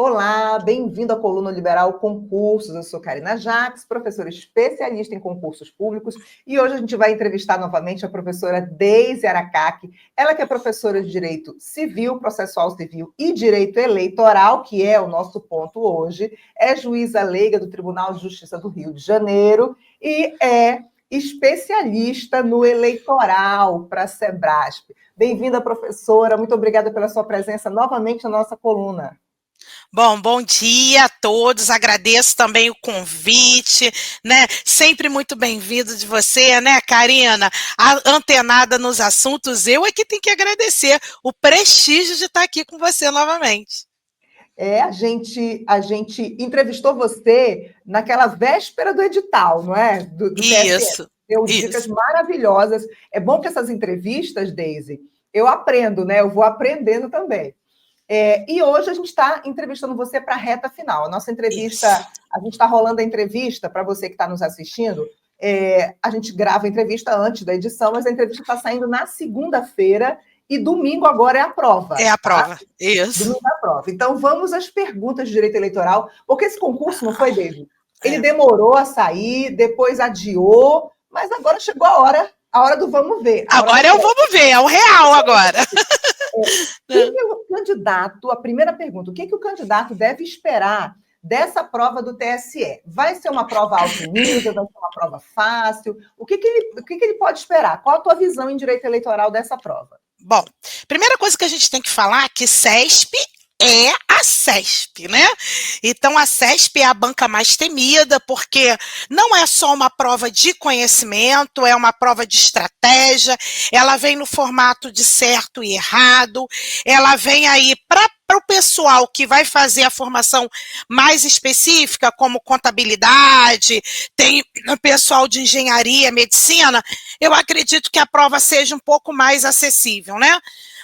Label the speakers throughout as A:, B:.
A: Olá, bem-vindo à Coluna Liberal Concursos. Eu sou Karina Jacques, professora especialista em concursos públicos, e hoje a gente vai entrevistar novamente a professora Deise Aracaki, ela que é professora de Direito Civil, Processual Civil e Direito Eleitoral, que é o nosso ponto hoje, é juíza leiga do Tribunal de Justiça do Rio de Janeiro e é especialista no eleitoral para a Sebrasp. Bem-vinda, professora, muito obrigada pela sua presença novamente na nossa coluna.
B: Bom dia a todos, agradeço também o convite, né? Sempre muito bem-vindo de você, né, Karina? Antenada nos assuntos, eu é que tenho que agradecer o prestígio de estar aqui com você novamente.
A: A gente entrevistou você naquela véspera do edital, não é? Do TSE. Deu dicas
B: Isso.
A: maravilhosas. É bom que essas entrevistas, Deise, eu aprendo, né? Eu vou aprendendo também. E hoje a gente está entrevistando você para a reta final. A nossa entrevista, a gente está rolando a entrevista para você que está nos assistindo. A gente grava a entrevista antes da edição, mas a entrevista está saindo na segunda-feira e domingo agora é a prova.
B: É a
A: Tá?
B: prova, isso.
A: Domingo é a prova. Então vamos às perguntas de direito eleitoral, porque esse concurso não foi dele. Ele demorou a sair, depois adiou, mas agora chegou a hora do vamos ver.
B: Agora eu vamos ver, é o real agora.
A: O candidato, a primeira pergunta, o que o candidato deve esperar dessa prova do TSE? Vai ser uma prova alto nível, vai ser uma prova fácil? O que ele pode esperar? Qual a tua visão em direito eleitoral dessa prova?
B: Bom, primeira coisa que a gente tem que falar é que CESP é a CESP, né? Então, a CESP é a banca mais temida, porque não é só uma prova de conhecimento, é uma prova de estratégia, ela vem no formato de certo e errado, ela vem aí para o pessoal que vai fazer a formação mais específica, como contabilidade, tem o pessoal de engenharia, medicina, eu acredito que a prova seja um pouco mais acessível, né?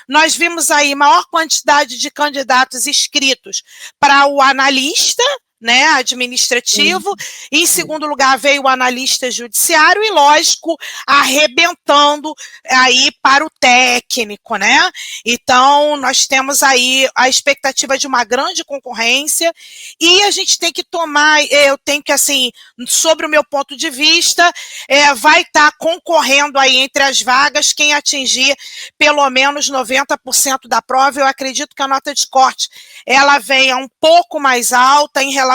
B: Nós vimos aí maior quantidade de candidatos inscritos para o analista, né, administrativo, em segundo lugar veio o analista judiciário e, lógico, arrebentando aí para o técnico, né? Então, nós temos aí a expectativa de uma grande concorrência e a gente tem que tomar, eu tenho que, assim, sobre o meu ponto de vista, vai estar concorrendo aí entre as vagas quem atingir pelo menos 90% da prova. Eu acredito que a nota de corte, ela venha um pouco mais alta em relação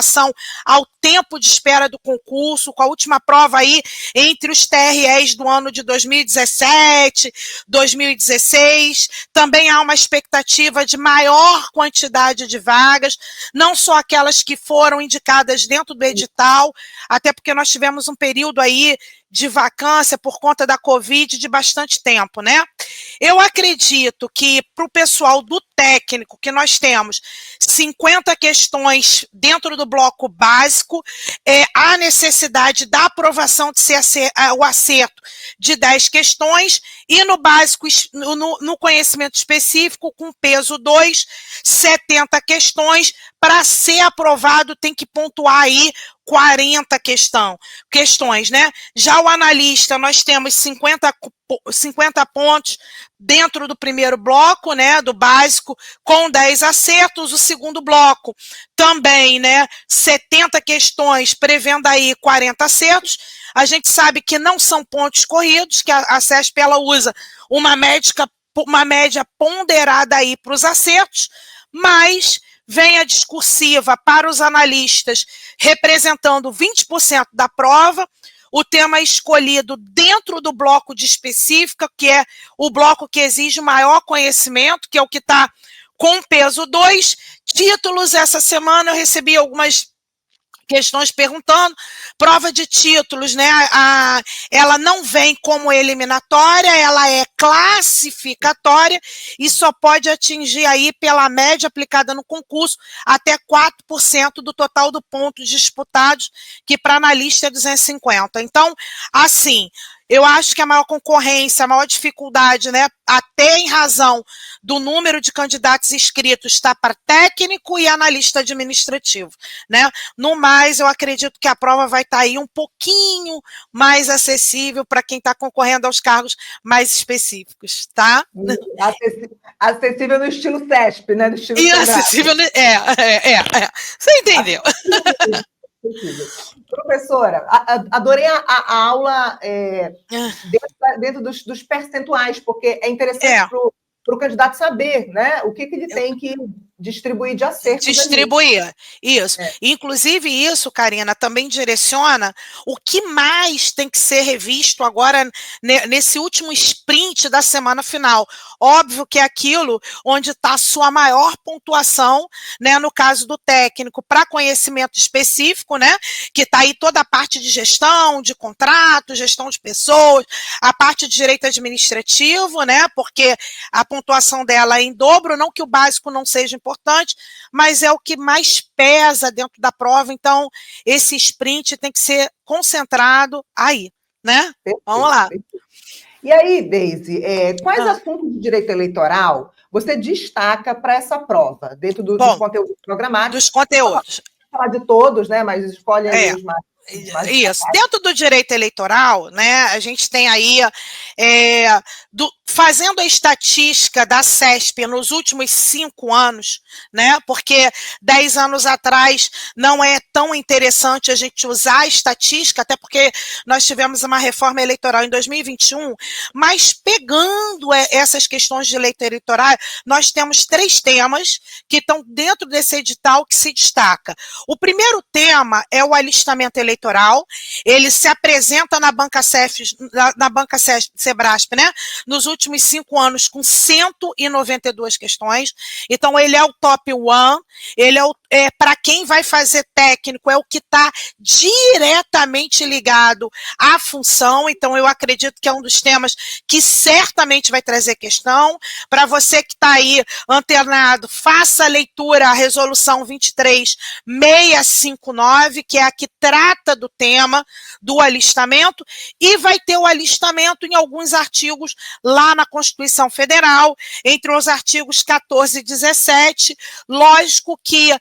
B: ao tempo de espera do concurso, com a última prova aí entre os TREs do ano de 2017, 2016, também há uma expectativa de maior quantidade de vagas, não só aquelas que foram indicadas dentro do edital, até porque nós tivemos um período aí de vacância por conta da Covid de bastante tempo, né? Eu acredito que para o pessoal do técnico, que nós temos 50 questões dentro do bloco básico, há necessidade da aprovação de ser o acerto de 10 questões, e no básico, no conhecimento específico, com peso 2, 70 questões, para ser aprovado tem que pontuar aí 40 questões, né? Já o analista, nós temos 50 pontos dentro do primeiro bloco, né, do básico, com 10 acertos. O segundo bloco também, né, 70 questões, prevendo aí 40 acertos. A gente sabe que não são pontos corridos, que a CESP ela usa uma média ponderada aí para os acertos, mas vem a discursiva para os analistas, representando 20% da prova, o tema escolhido dentro do bloco de específica, que é o bloco que exige maior conhecimento, que é o que está com peso 2. Títulos, essa semana eu recebi algumas questões perguntando, prova de títulos, né? Ela não vem como eliminatória, ela é classificatória e só pode atingir aí pela média aplicada no concurso até 4% do total do pontos disputados, que para analista é 250. Então, assim, eu acho que a maior concorrência, a maior dificuldade, né, até em razão do número de candidatos inscritos, está para técnico e analista administrativo, né? No mais, eu acredito que a prova vai estar aí um pouquinho mais acessível para quem está concorrendo aos cargos mais específicos, tá?
A: Acessível no estilo CESP, né? No estilo
B: e acessível, Você entendeu?
A: Professora, adorei a aula dentro dos percentuais, porque é interessante para o candidato saber, né, o que ele tem que distribuir de acertos.
B: Distribuir, isso. Inclusive isso, Karina, também direciona o que mais tem que ser revisto agora nesse último sprint da semana final. Óbvio que é aquilo onde está a sua maior pontuação, né, no caso do técnico, para conhecimento específico, né, que está aí toda a parte de gestão, de contrato, gestão de pessoas, a parte de direito administrativo, né, porque a pontuação dela é em dobro, não que o básico não seja importante, mas é o que mais pesa dentro da prova, então esse sprint tem que ser concentrado aí, né? Perfeito, vamos lá.
A: Perfeito. E aí, Deise, quais assuntos de direito eleitoral você destaca para essa prova, dentro dos conteúdos programados?
B: Dos conteúdos.
A: Falar de todos, né? Mas escolhe aí os mais.
B: Isso. Dentro do direito eleitoral, né, a gente tem aí, fazendo a estatística da CESP nos últimos 5 anos, né, porque 10 anos atrás não é tão interessante a gente usar a estatística, até porque nós tivemos uma reforma eleitoral em 2021, mas pegando essas questões de direito eleitoral, nós temos 3 temas que estão dentro desse edital que se destaca. O primeiro tema é o alistamento eleitoral. Ele se apresenta na banca Sebrasp, né, nos últimos 5 anos com 192 questões. Então, ele é o top 1, ele para quem vai fazer técnico, é o que está diretamente ligado à função. Então, eu acredito que é um dos temas que certamente vai trazer questão. Para você que está aí antenado, faça a leitura, a resolução 23659, que é a que trata do tema do alistamento, e vai ter o alistamento em alguns artigos lá na Constituição Federal, entre os artigos 14 e 17. Lógico que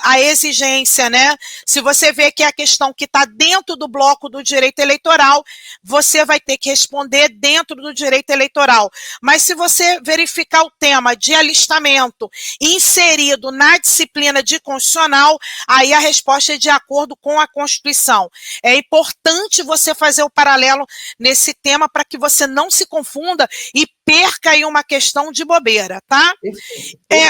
B: a exigência, né? Se você vê que é a questão que está dentro do bloco do direito eleitoral, você vai ter que responder dentro do direito eleitoral. Mas se você verificar o tema de alistamento inserido na disciplina de constitucional, aí a resposta é de acordo com a Constituição. É importante você fazer o paralelo nesse tema para que você não se confunda e perca aí uma questão de bobeira, tá?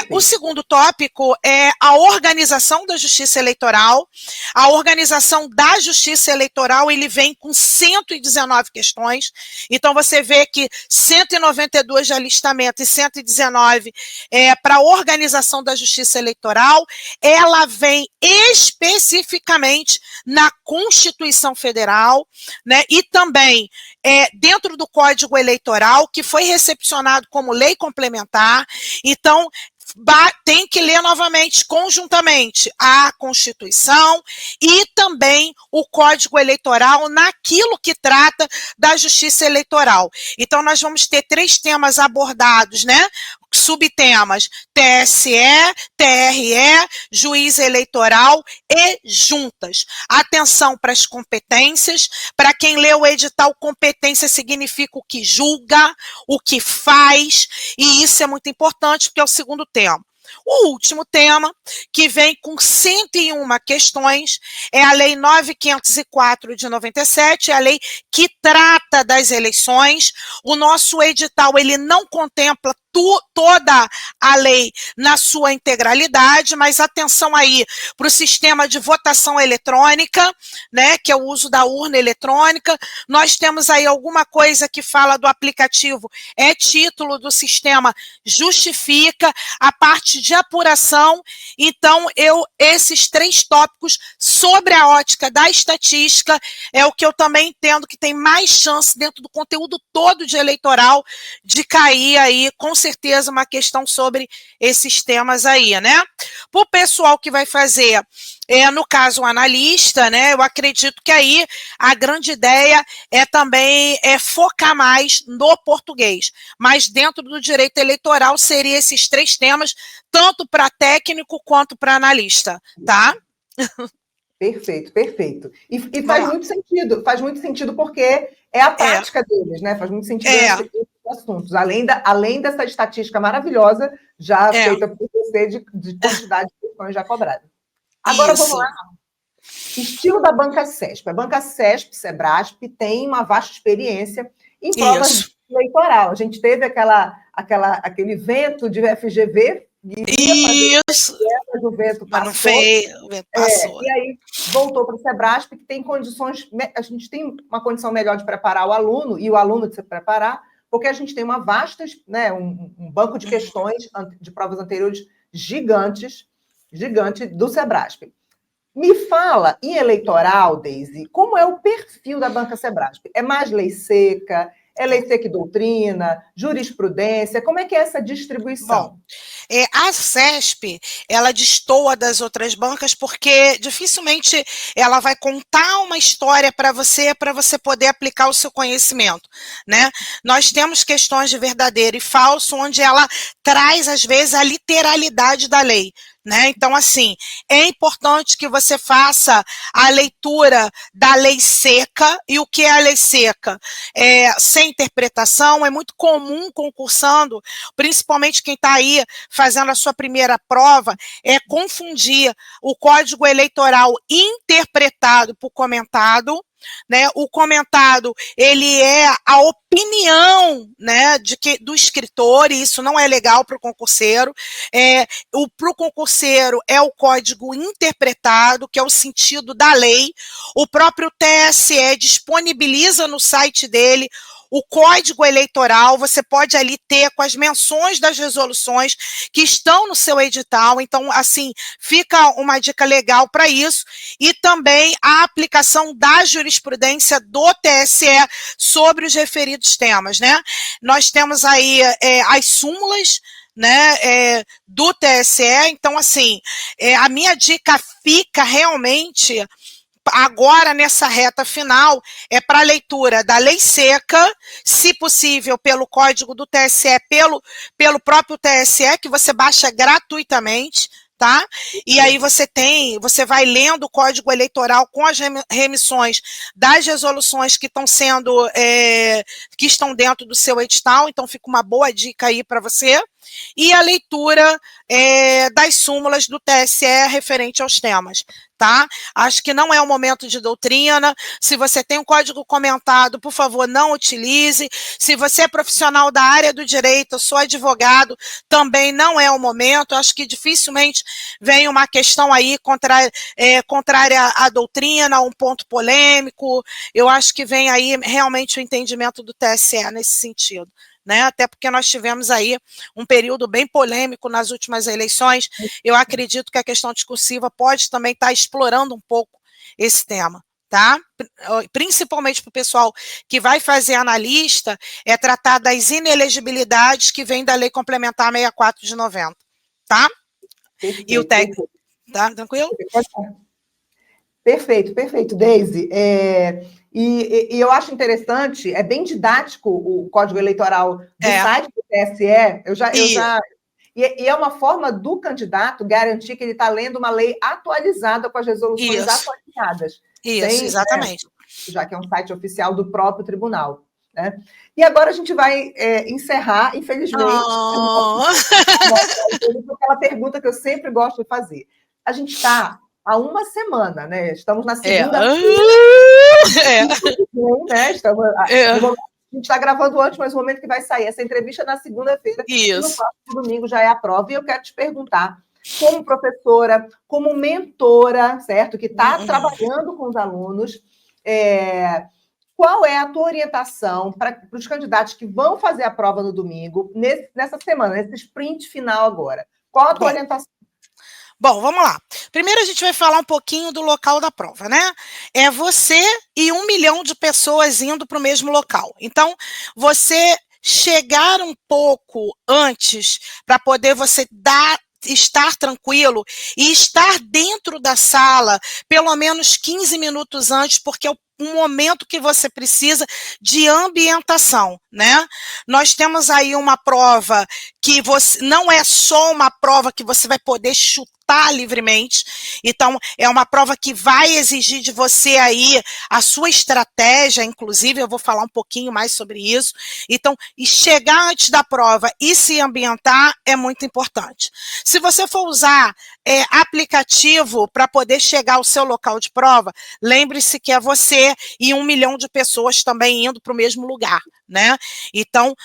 B: O segundo tópico é a organização da Justiça Eleitoral. A organização da Justiça Eleitoral, ele vem com 119 questões. Então, você vê que 192 de alistamento e 119 para a organização da Justiça Eleitoral. Ela vem especificamente na Constituição Federal, né? E também dentro do Código Eleitoral, que foi recepcionado como lei complementar. Então, tem que ler novamente, conjuntamente, a Constituição e também o Código Eleitoral naquilo que trata da Justiça Eleitoral. Então, nós vamos ter 3 temas abordados, né? Subtemas: TSE, TRE, juiz eleitoral e juntas. Atenção para as competências. Para quem lê o edital, competência significa o que julga, o que faz, e isso é muito importante porque é o segundo tema. O último tema, que vem com 101 questões, é a Lei 9.504 de 97, é a lei que trata das eleições. O nosso edital, ele não contempla toda a lei na sua integralidade, mas atenção aí para o sistema de votação eletrônica, né, que é o uso da urna eletrônica. Nós temos aí alguma coisa que fala do aplicativo título do sistema Justifica, a parte de apuração. Então, esses 3 tópicos sobre a ótica da estatística é o que eu também entendo que tem mais chance dentro do conteúdo todo de eleitoral de cair aí com certeza uma questão sobre esses temas aí, né? Para o pessoal que vai fazer, no caso, o analista, né? Eu acredito que aí a grande ideia é também focar mais no português, mas dentro do direito eleitoral seria esses 3 temas, tanto para técnico quanto para analista, tá?
A: Perfeito, perfeito. E faz muito sentido porque é a prática deles, né? Faz muito sentido esses assuntos, além dessa estatística maravilhosa já feita por você de quantidade de questões já cobradas. Agora vamos lá. Estilo da banca CESP. A banca CESP, Sebrasp, tem uma vasta experiência em provas de eleitoral. A gente teve aquele evento de FGV.
B: Isso.
A: Mas o vento passou.
B: Mas não fez, o vento passou.
A: E aí voltou para o Sebrasp, que tem condições. A gente tem uma condição melhor de preparar o aluno e o aluno de se preparar, porque a gente tem uma vasta, né, um banco de questões de provas anteriores gigante do Sebrasp. Me fala, em eleitoral, Deise, como é o perfil da banca Sebrasp? É mais lei seca? É lei seca e doutrina? Jurisprudência? Como é que é essa distribuição?
B: Bom, a CESP, ela destoa das outras bancas porque dificilmente ela vai contar uma história para você poder aplicar o seu conhecimento, né? Nós temos questões de verdadeiro e falso, onde ela traz, às vezes, a literalidade da lei. Né? Então, assim, é importante que você faça a leitura da lei seca. E o que é a lei seca? Sem interpretação, é muito comum concursando, principalmente quem está aí fazendo a sua primeira prova, confundir o Código Eleitoral interpretado por comentado. Né, o comentado, ele é a opinião, né, do escritor, e isso não é legal para o concurseiro. Para o concurseiro é o código interpretado, que é o sentido da lei. O próprio TSE disponibiliza no site dele o Código Eleitoral, você pode ali ter com as menções das resoluções que estão no seu edital. Então, assim, fica uma dica legal para isso. E também a aplicação da jurisprudência do TSE sobre os referidos temas, né? Nós temos aí as súmulas, né, do TSE. Então, assim, a minha dica fica realmente agora nessa reta final para a leitura da lei seca, se possível pelo código do TSE, pelo próprio TSE, que você baixa gratuitamente, tá? E aí você vai lendo o Código Eleitoral com as remissões das resoluções que estão sendo, que estão dentro do seu edital. Então fica uma boa dica aí para você. E a leitura das súmulas do TSE referente aos temas, tá? Acho que não é o momento de doutrina. Se você tem um código comentado, por favor, não utilize. Se você é profissional da área do direito, eu sou advogado, também não é o momento. Acho que dificilmente vem uma questão aí contrária à doutrina, um ponto polêmico. Eu acho que vem aí realmente o entendimento do TSE nesse sentido. Né? Até porque nós tivemos aí um período bem polêmico nas últimas eleições. Eu acredito que a questão discursiva pode também estar explorando um pouco esse tema, tá? Principalmente para o pessoal que vai fazer analista, tratar das inelegibilidades que vem da Lei Complementar 64 de 90, tá?
A: Perfeito,
B: e o técnico, tá? Tranquilo?
A: Perfeito, Deise. E eu acho interessante, é bem didático o Código Eleitoral do site do TSE. E é uma forma do candidato garantir que ele está lendo uma lei atualizada com as resoluções atualizadas.
B: Isso, exatamente.
A: Já que é um site oficial do próprio tribunal. Né? E agora a gente vai encerrar, infelizmente, aquela pergunta que eu sempre gosto de fazer. A gente está há uma semana, né? Estamos na segunda-feira. Né? A gente está gravando antes, mas o momento que vai sair essa entrevista é na segunda-feira. E no próximo domingo já é a prova. E eu quero te perguntar, como professora, como mentora, certo? Que está trabalhando com os alunos, qual é a tua orientação para os candidatos que vão fazer a prova no domingo, nessa semana, nesse sprint final agora? Qual a tua orientação?
B: Bom, vamos lá. Primeiro a gente vai falar um pouquinho do local da prova, né? É você e 1 milhão de pessoas indo para o mesmo local. Então, você chegar um pouco antes para poder você estar tranquilo e estar dentro da sala pelo menos 15 minutos antes, porque é um momento que você precisa de ambientação, né? Nós temos aí uma prova que não é só uma prova que você vai poder chutar livremente, então é uma prova que vai exigir de você aí a sua estratégia, inclusive eu vou falar um pouquinho mais sobre isso. Então, e chegar antes da prova e se ambientar é muito importante. Se você for usar aplicativo para poder chegar ao seu local de prova, lembre-se que é você e 1 milhão de pessoas também indo para o mesmo lugar, né? Então,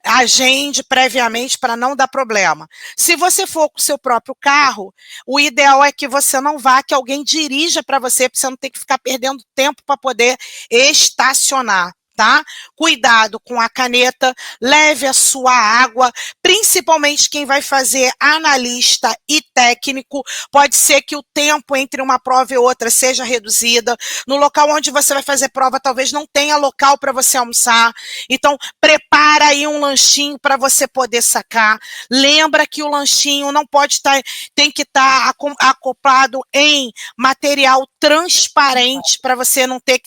B: agende previamente para não dar problema. Se você for com o seu próprio carro, o ideal é que você não vá, que alguém dirija para você não ter que ficar perdendo tempo para poder estacionar. Tá? Cuidado com a caneta, leve a sua água, principalmente quem vai fazer analista e técnico, pode ser que o tempo entre uma prova e outra seja reduzida, no local onde você vai fazer prova talvez não tenha local para você almoçar, então prepara aí um lanchinho para você poder sacar, lembra que o lanchinho não pode estar, tem que estar acoplado em material transparente para você não ter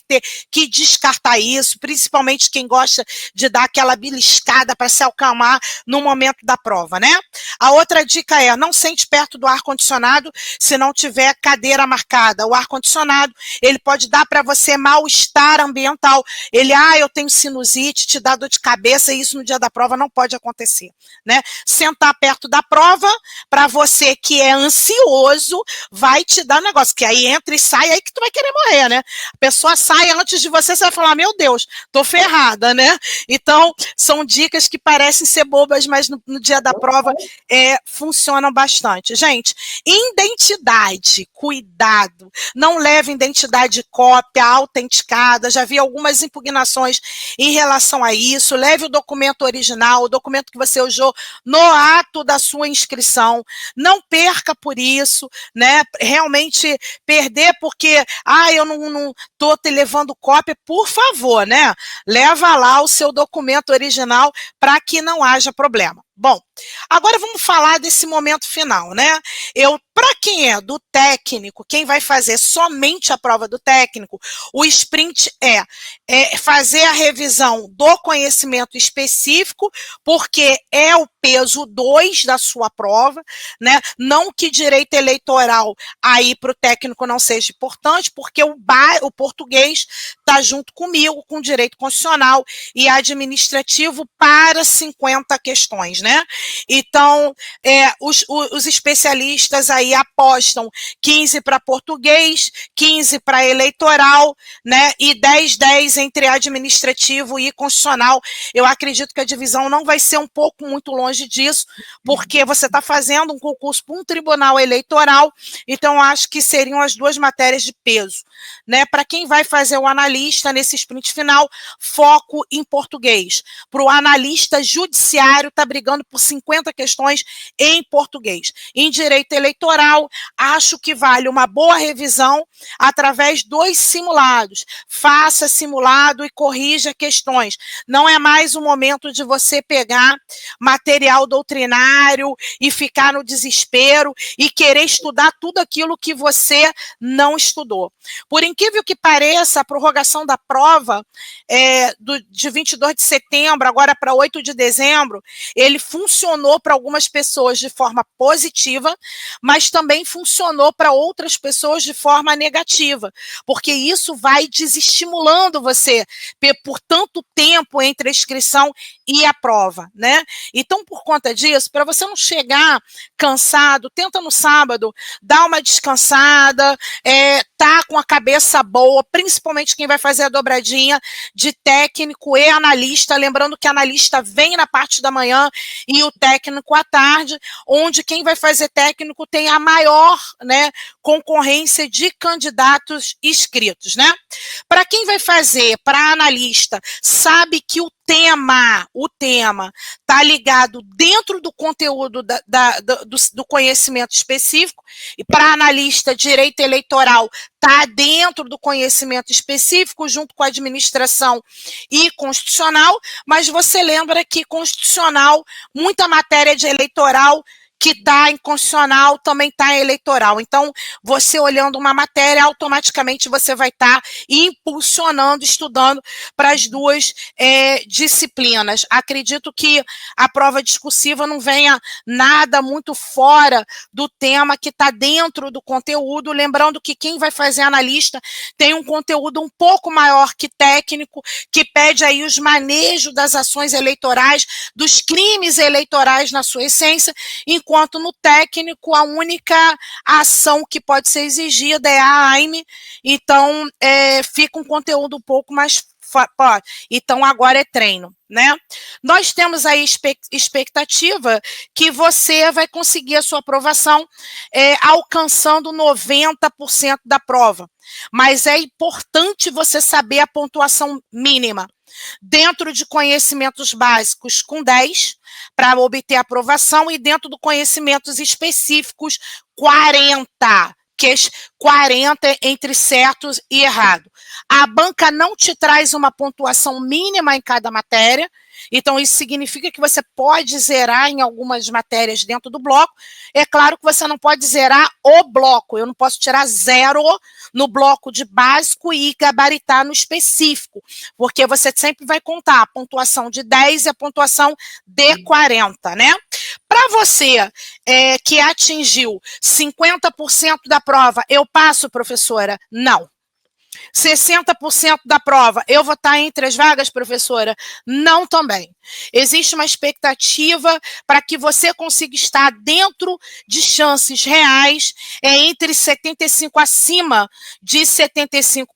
B: que descartar isso, principalmente quem gosta de dar aquela beliscada para se acalmar no momento da prova, né? A outra dica é, não sente perto do ar-condicionado se não tiver cadeira marcada. O ar-condicionado, ele pode dar para você mal-estar ambiental. Ele, eu tenho sinusite, te dá dor de cabeça, e isso no dia da prova não pode acontecer, né? Sentar perto da prova, para você que é ansioso, vai te dar negócio, que aí entra e sai, aí que tu vai querer morrer, né? A pessoa sai antes de você vai falar, meu Deus, tô ferrada, né? Então, são dicas que parecem ser bobas, mas no dia da prova funcionam bastante. Gente, identidade, cuidado. Não leve identidade cópia, autenticada. Já vi algumas impugnações em relação a isso. Leve o documento original, o documento que você usou no ato da sua inscrição. Não perca por isso, né? Realmente perder porque, eu não tô te levando cópia, por favor, né? Leva lá o seu documento original para que não haja problema. Bom, agora vamos falar desse momento final, né? Para quem é do técnico, quem vai fazer somente a prova do técnico, o sprint é fazer a revisão do conhecimento específico, porque é o peso 2 da sua prova, né? Não que direito eleitoral aí para o técnico não seja importante, porque o português está junto comigo, com direito constitucional e administrativo para 50 questões, né? Então, os especialistas aí apostam 15 para português, 15 para eleitoral, né? E 10 entre administrativo e constitucional. Eu acredito que a divisão não vai ser um pouco muito longe disso, porque você está fazendo um concurso para um tribunal eleitoral, então acho que seriam as duas matérias de peso, né? Para quem vai fazer o analista nesse sprint final, foco em português. Para o analista judiciário, está brigando por 50 questões em português. Em direito eleitoral, acho que vale uma boa revisão através dos simulados. Faça simulado e corrija questões. Não é mais o momento de você pegar material doutrinário e ficar no desespero e querer estudar tudo aquilo que você não estudou. Por incrível que pareça, a prorrogação da prova de 22 de setembro, agora para 8 de dezembro, ele funcionou para algumas pessoas de forma positiva, mas também funcionou para outras pessoas de forma negativa, porque isso vai desestimulando você por tanto tempo entre a inscrição e a prova, né? Então, por conta disso, para você não chegar cansado, tenta no sábado, dá uma descansada, tá com a cabeça boa, principalmente quem vai fazer a dobradinha de técnico e analista, lembrando que analista vem na parte da manhã e o técnico à tarde, onde quem vai fazer técnico tem tem a maior, né, concorrência de candidatos inscritos, né? Para quem vai fazer, para analista, sabe que o tema está ligado dentro do conteúdo do conhecimento específico, e para analista, direito eleitoral está dentro do conhecimento específico, junto com a administração e constitucional, mas você lembra que constitucional, muita matéria de eleitoral que está em constitucional também está em eleitoral. Então, você olhando uma matéria, automaticamente você vai estar impulsionando, estudando para as duas disciplinas. Acredito que a prova discursiva não venha nada muito fora do tema que está dentro do conteúdo, lembrando que quem vai fazer analista tem um conteúdo um pouco maior que técnico, que pede aí os manejos das ações eleitorais, dos crimes eleitorais na sua essência, enquanto no técnico a única ação que pode ser exigida é a AIME, então fica um conteúdo um pouco mais... Então agora é treino, né? Nós temos aí expectativa que você vai conseguir a sua aprovação alcançando 90% da prova, mas é importante você saber a pontuação mínima. Dentro de conhecimentos básicos, com 10, para obter aprovação, e dentro de conhecimentos específicos, 40, que 40 entre certo e errado. A banca não te traz uma pontuação mínima em cada matéria, então isso significa que você pode zerar em algumas matérias dentro do bloco. É claro que você não pode zerar o bloco, eu não posso tirar 0 no bloco de básico e gabaritar no específico, porque você sempre vai contar a pontuação de 10 e a pontuação de 40, né? Para você que atingiu 50% da prova, eu passo, professora? Não. 60% da prova, eu vou estar entre as vagas, professora? Não também. Existe uma expectativa para que você consiga estar dentro de chances reais, entre 75% acima de 75%,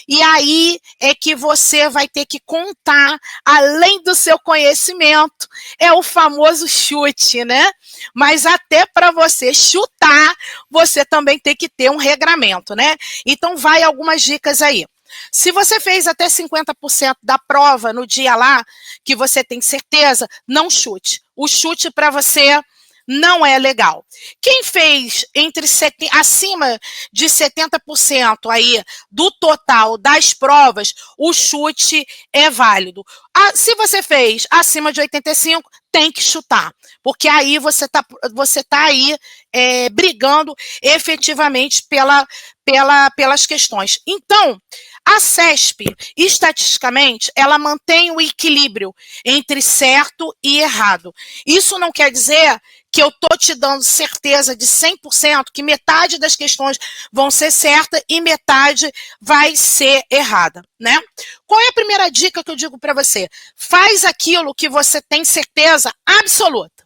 B: e aí é que você vai ter que contar, além do seu conhecimento, é o famoso chute, né? Mas até para você chutar, você também tem que ter um regramento, né? Então vai algumas dicas aí. Se você fez até 50% da prova no dia lá, que você tem certeza, não chute. O chute para você não é legal. Quem fez acima de 70% aí do total das provas, o chute é válido. Se você fez acima de 85%, tem que chutar, porque aí você tá aí brigando efetivamente pelas questões. Então, a CESP, estatisticamente, ela mantém o equilíbrio entre certo e errado. Isso não quer dizer que eu estou te dando certeza de 100% que metade das questões vão ser certas e metade vai ser errada, né? Qual é a primeira dica que eu digo para você? Faz aquilo que você tem certeza absoluta.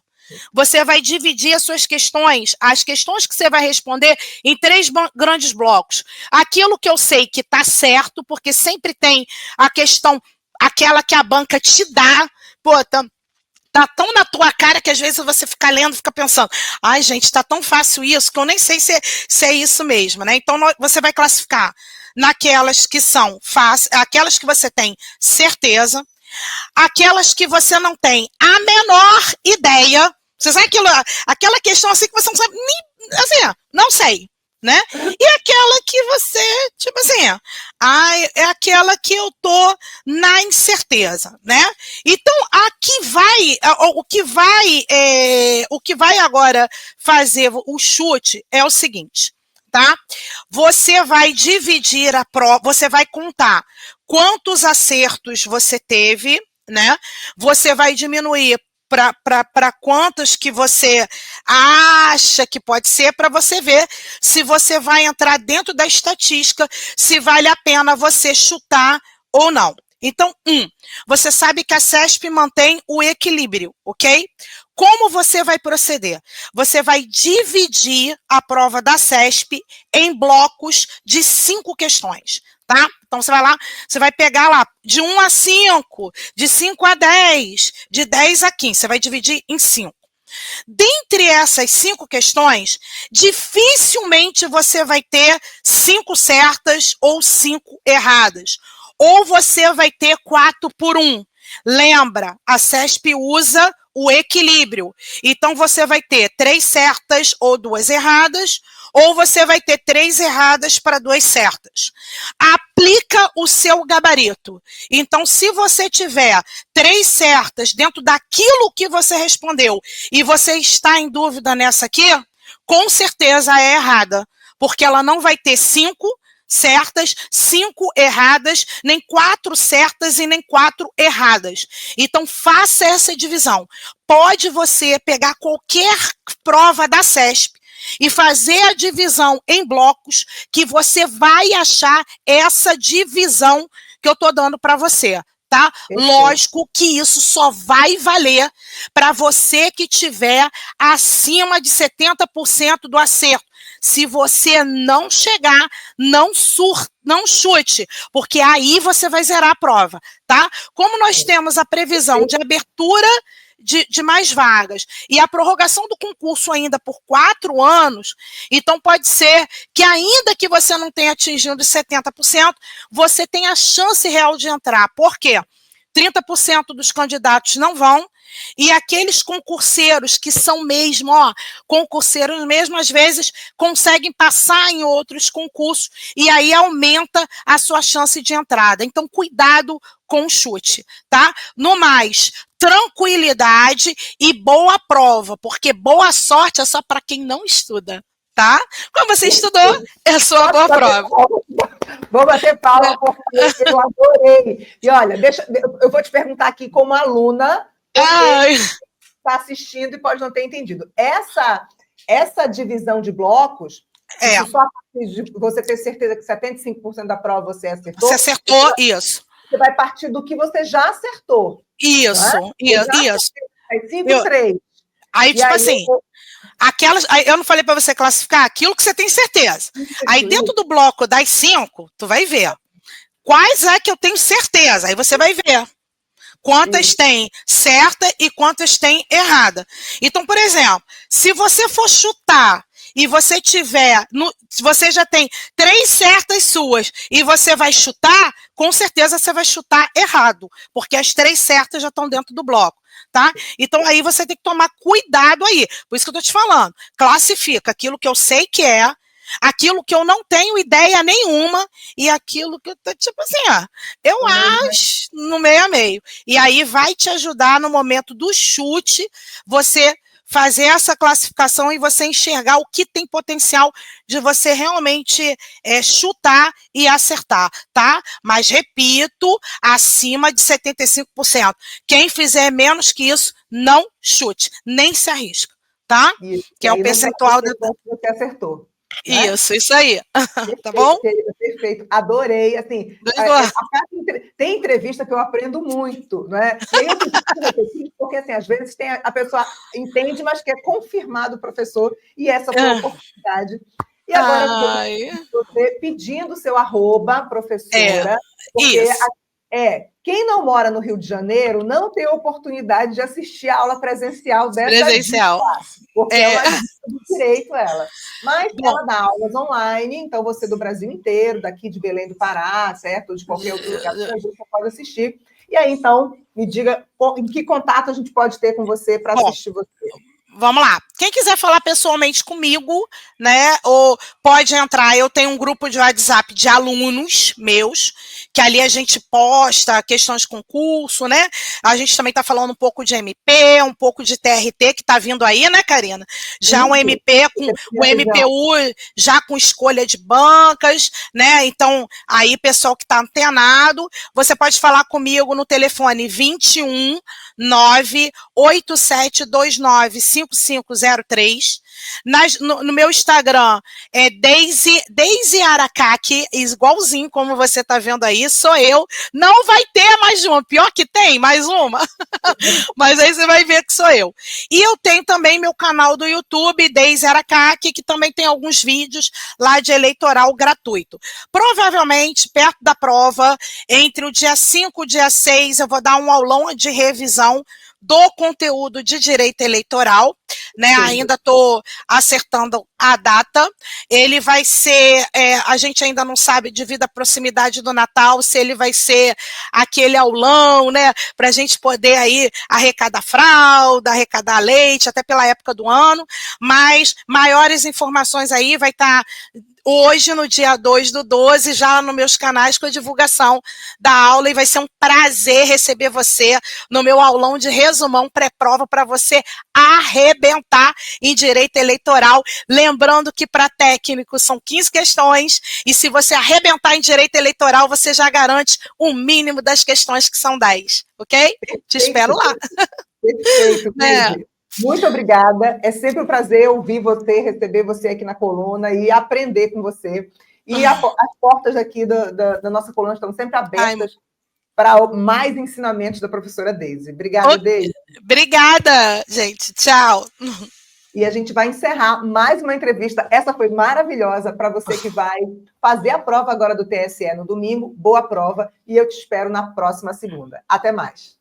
B: Você vai dividir as suas questões, as questões que você vai responder, em 3 grandes blocos. Aquilo que eu sei que está certo, porque sempre tem a questão, aquela que a banca te dá, pô, tá tão na tua cara que às vezes você fica lendo, fica pensando, ai gente, tá tão fácil isso, que eu nem sei se é isso mesmo, né? Então você vai classificar naquelas que são fáceis, aquelas que você tem certeza, aquelas que você não tem a menor ideia. Você sabe aquela questão assim que você não sabe nem, assim, não sei, né? E aquela que você, tipo assim, é aquela que eu tô na incerteza, né? Então, o que vai agora fazer o chute é o seguinte, tá? Você vai dividir a prova, você vai contar quantos acertos você teve, né? Você vai diminuir para quantos que você acha que pode ser, para você ver se você vai entrar dentro da estatística, se vale a pena você chutar ou não. Então, você sabe que a CESP mantém o equilíbrio, ok? Como você vai proceder? Você vai dividir a prova da CESP em blocos de 5 questões. Tá? Então, você vai lá, você vai pegar lá de 1 a 5, de 5 a 10, de 10 a 15, você vai dividir em 5. Dentre essas 5 questões, dificilmente você vai ter 5 certas ou 5 erradas. Ou você vai ter 4 por 1. Lembra, a CESP usa o equilíbrio. Então, você vai ter 3 certas ou 2 erradas, ou você vai ter 3 erradas para 2 certas. Aplica o seu gabarito. Então, se você tiver 3 certas dentro daquilo que você respondeu e você está em dúvida nessa aqui, com certeza é errada, porque ela não vai ter 5 certas, 5 erradas, nem 4 certas e nem 4 erradas. Então, faça essa divisão. Pode você pegar qualquer prova da CESP e fazer a divisão em blocos que você vai achar essa divisão que eu estou dando para você. Tá? Lógico que isso só vai valer para você que tiver acima de 70% do acerto. Se você não chegar, não chute, porque aí você vai zerar a prova, tá? Como nós temos a previsão de abertura de mais vagas e a prorrogação do concurso ainda por 4 anos, então pode ser que ainda que você não tenha atingido os 70%, você tenha a chance real de entrar. Por quê? 30% dos candidatos não vão, e aqueles concurseiros que são mesmo, concurseiros mesmo, às vezes conseguem passar em outros concursos, e aí aumenta a sua chance de entrada. Então, cuidado com o chute, tá? No mais, tranquilidade e boa prova, porque boa sorte é só para quem não estuda, tá? Como você estudou, é sua boa prova.
A: Vou bater palma, porque eu adorei. E olha, eu vou te perguntar aqui como aluna, porque está assistindo e pode não ter entendido. Essa divisão de blocos, só a partir de você ter certeza que 75% da prova você acertou.
B: Você acertou, isso.
A: Você vai partir do que você já acertou.
B: Isso,
A: né?
B: isso.
A: Aí 5, 3.
B: Aí, tipo assim, eu não falei para você classificar aquilo que você tem certeza. Aí, dentro do bloco das 5, tu vai ver quais é que eu tenho certeza. Aí você vai ver quantas tem certa e quantas tem errada. Então, por exemplo, se você for chutar e você tiver, se você já tem 3 certas suas e você vai chutar, com certeza você vai chutar errado, porque as 3 certas já estão dentro do bloco, tá? Então, aí você tem que tomar cuidado aí. Por isso que eu tô te falando. Classifica aquilo que eu sei que é, aquilo que eu não tenho ideia nenhuma e aquilo que eu tô, tipo assim, eu acho no meio a meio. E aí vai te ajudar no momento do chute, você fazer essa classificação e você enxergar o que tem potencial de você realmente chutar e acertar, tá? Mas, repito, acima de 75%. Quem fizer menos que isso, não chute, nem se arrisca, tá?
A: Isso,
B: que é o percentual
A: da... Você acertou.
B: Isso aí. Tá bom?
A: Perfeito, adorei. Assim, tem entrevista que eu aprendo muito, né? E aí eu preciso, porque assim, às vezes a pessoa entende, mas quer confirmar do professor, e essa foi a oportunidade. E agora você pedindo seu @, professora, porque quem não mora no Rio de Janeiro não tem oportunidade de assistir a aula presencial dessa dica, porque é uma dica do direito ela. Mas ela dá aulas online, então você do Brasil inteiro, daqui de Belém do Pará, certo? De qualquer outro lugar do Brasil, você pode assistir. E aí, então, me diga em que contato a gente pode ter com você para assistir você.
B: Vamos lá. Quem quiser falar pessoalmente comigo, né, ou pode entrar, eu tenho um grupo de WhatsApp de alunos meus, que ali a gente posta questões de concurso, né? A gente também está falando um pouco de MP, um pouco de TRT, que está vindo aí, né, Karina? Já um MP, o MPU já com escolha de bancas, né? Então, aí, pessoal que está antenado, você pode falar comigo no telefone 21 98729 5503. No meu Instagram é Deise Aracaki, igualzinho como você está vendo aí, sou eu. Não vai ter mais uma, pior que tem, mais uma. Mas aí você vai ver que sou eu. E eu tenho também meu canal do YouTube, Deise Aracaki, que também tem alguns vídeos lá de eleitoral gratuito. Provavelmente, perto da prova, entre o dia 5 e o dia 6, eu vou dar um aulão de revisão do conteúdo de direito eleitoral, né? Ainda estou acertando a data. Ele vai ser, a gente ainda não sabe devido à proximidade do Natal, se ele vai ser aquele aulão, né? Para a gente poder aí arrecadar fralda, arrecadar leite, até pela época do ano, mas maiores informações aí vai estar hoje, no dia 2/12, já nos meus canais com a divulgação da aula, e vai ser um prazer receber você no meu aulão de resumão pré-prova para você arrebentar em direito eleitoral. Lembrando que para técnico são 15 questões, e se você arrebentar em direito eleitoral, você já garante o mínimo das questões, que são 10, ok?
A: Perfeito.
B: Te espero lá.
A: Perfeito,
B: né?
A: Muito obrigada. É sempre um prazer ouvir você, receber você aqui na coluna e aprender com você. E as portas aqui da nossa coluna estão sempre abertas para mais ensinamentos da professora Deise. Obrigada, Deise.
B: Obrigada, gente. Tchau.
A: E a gente vai encerrar mais uma entrevista. Essa foi maravilhosa para você que vai fazer a prova agora do TSE no domingo. Boa prova. E eu te espero na próxima segunda. Até mais.